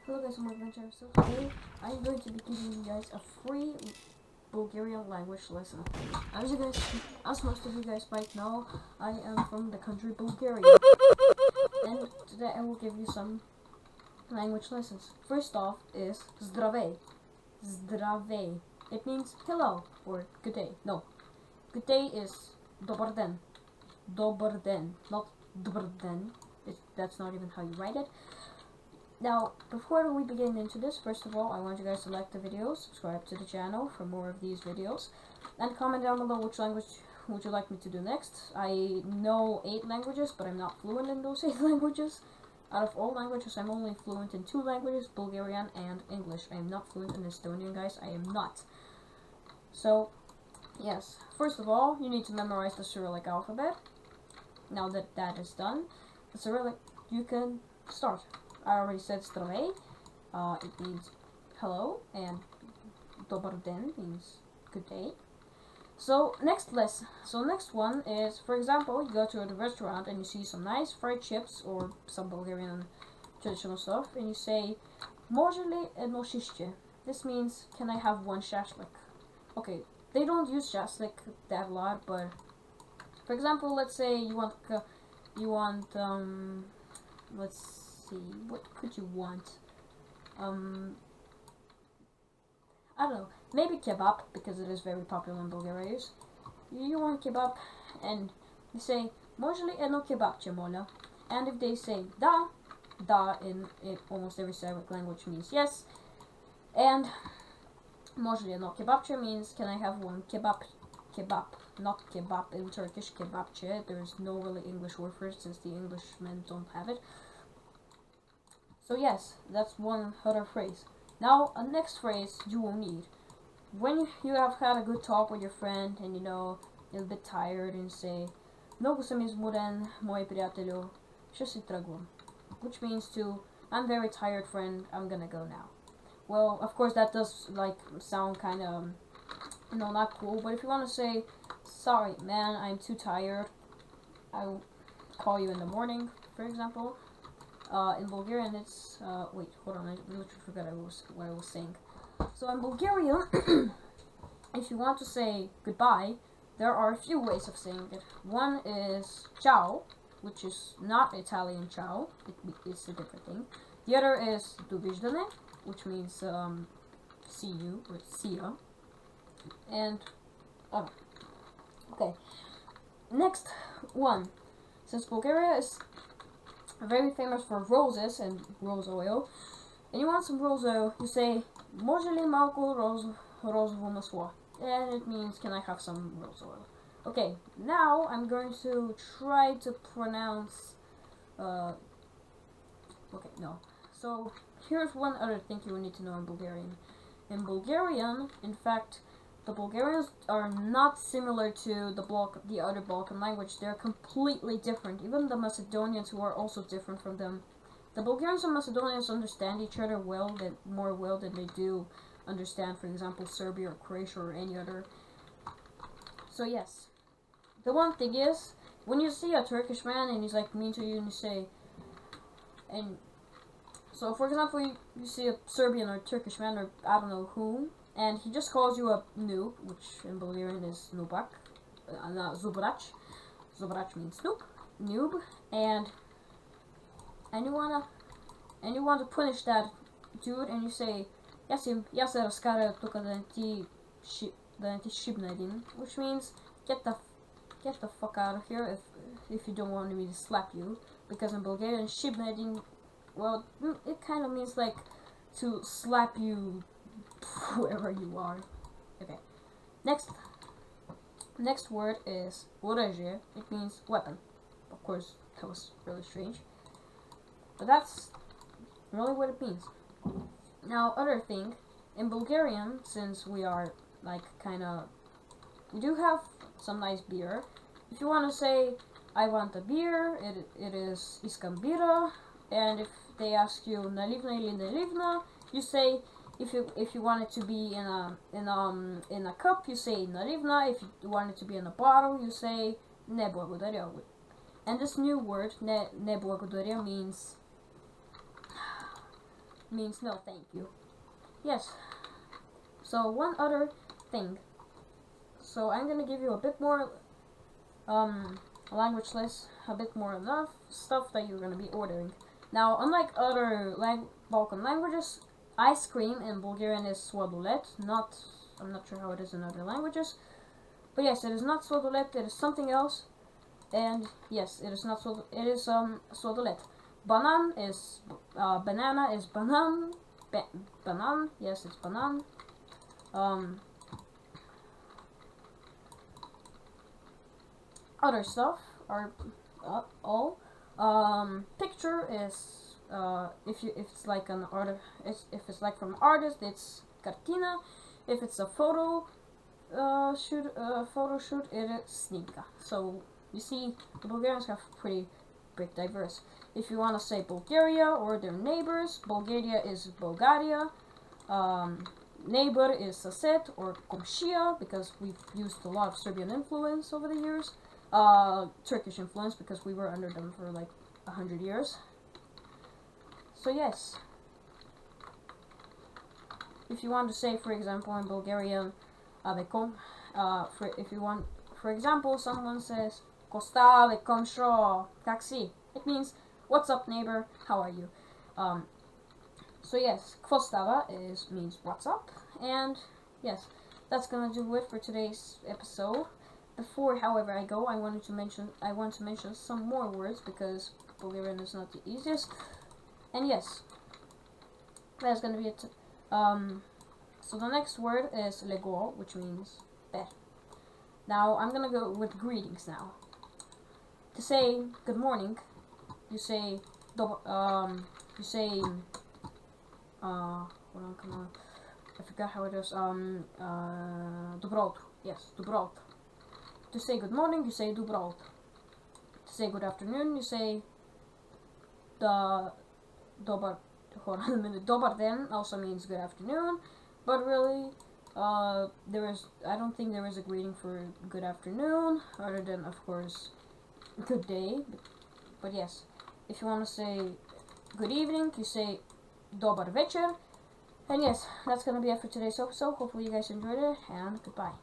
Hello guys, I'm Adventure. So today I'm going to be giving you guys a free Bulgarian language lesson. As most of you guys might know, I am from the country Bulgaria, and today I will give you some language lessons. First off is zdravey. Zdravey. It means hello or good day. No, good day is dobar den. Dobar den, not dobr den. That's not even how you write it. Now, before we begin into this, first of all, I want you guys to like the video, subscribe to the channel for more of these videos, and comment down below which language would you like me to do next. I know 8 languages, but I'm not fluent in those 8 languages. Out of all languages, I'm only fluent in 2 languages, Bulgarian and English. I am not fluent in Estonian, guys. I am not. So, yes. First of all, you need to memorize the Cyrillic alphabet. Now that that is done, the Cyrillic, you can start. I already said zdravey. It means hello, and dobar den means good day. So next one is, for example, you go to the restaurant and you see some nice fried chips or some Bulgarian traditional stuff, and you say, "Može li jedno šišće?" This means, can I have one shashlik? Okay, they don't use shashlik that a lot, but for example, let's say you want let's see, what could you want? I don't know, maybe kebab, because it is very popular in Bulgaria. You want kebab, and you say, "Može li jedno kebabče, moля?" And if they say da, da in almost every Slavic language means yes, and može li jedno kebabče means, can I have one kebab? Kebab, not kebab in Turkish, kebabche. There's no really English word for it since the Englishmen don't have it. So yes, that's one other phrase. Now, a next phrase you will need. When you have had a good talk with your friend and you're a bit tired, and say, "Много съм изморен, мой приятелю, ще си тръгвам." Which means to, "I'm very tired, friend, I'm gonna go now." Well, of course that does sound kind of not cool, but if you want to say, "Sorry man, I'm too tired, I'll call you in the morning," for example. In Bulgarian it's wait, hold on, I literally forgot what I was saying. So in Bulgarian, if you want to say goodbye, there are a few ways of saying it. One is ciao, which is not Italian ciao, it's a different thing. The other is довиждане, which means see you or see ya. And okay, next one, since Bulgaria is very famous for roses and rose oil, and you want some rose oil, you say, "Може ли малко розово масло?" And it means, can I have some rose oil? Okay, now I'm going to try to pronounce okay, no. So here's one other thing you will need to know in Bulgarian. In Bulgarian, in fact, the Bulgarians are not similar to the other Balkan language. They're completely different. Even the Macedonians, who are also different from them. The Bulgarians and Macedonians understand each other more well than they do understand, for example, Serbia or Croatia or any other. So yes. The one thing is, when you see a Turkish man and he's like mean to you, and you say, and so for example, you see a Serbian or Turkish man, or I don't know whom, and he just calls you a noob, which in Bulgarian is nubak, zubrach. Zubrach means noob, and you want to punish that dude, and you say, "Я се разкаря тук да не ти шибна един," which means, get the fuck out of here if you don't want me to slap you, because in Bulgarian, shibna един, well, it kind of means like to slap you whoever you are. Okay. Next word is оръжие. It means weapon. Of course, that was really strange, but that's really what it means. Now, other thing, in Bulgarian, since we are we do have some nice beer. If you want to say, "I want a beer," it is искам бира. And if they ask you наливна или наливна, you say, if you want it to be in a cup, you say наливна. If you want it to be in a bottle, you say не благодаря. And this new word, не благодаря, means means no thank you. Yes. So one other thing. So I'm gonna give you a bit more language list, a bit more enough stuff that you're gonna be ordering. Now, unlike other Balkan languages, ice cream in Bulgarian is sładolet. I'm not sure how it is in other languages, but yes, it is not sładolet. It is something else, and yes, it is not it is sładolet. Banan is banana is banan. Banan, yes, it's banan. Other stuff are all. Picture is if it's like an art, if it's like from an artist, it's kartina. If it's a photo shoot, it is snimka. So you see, the Bulgarians have pretty big diverse. If you want to say Bulgaria or their neighbors, Bulgaria is Bulgaria. Neighbor is Sasset or Komshia, because we've used a lot of Serbian influence over the years. Turkish influence, because we were under them for like 100 years. So yes, if you want to say, for example, in Bulgarian, if you want, for example, someone says Kosta vekomsho taxi, it means what's up neighbor, how are you? So yes, Kvostava means what's up, and yes, that's gonna do it for today's episode. Before, however, I go, I want to mention some more words, because Bulgarian is not the easiest. And yes, that's gonna be it. So the next word is lego, which means bed. Now I'm gonna go with greetings now. To say good morning, you say hold on, come on, I forgot how it is. Dobro utro. Yes, dobro utro. To say good morning, you say dobro utro. To say good afternoon, you say dobar den also means good afternoon, but really, I don't think there is a greeting for good afternoon, other than, of course, good day. But yes, if you want to say good evening, you say dobar večer. And yes, that's gonna be it for today's episode. Hopefully you guys enjoyed it, and goodbye.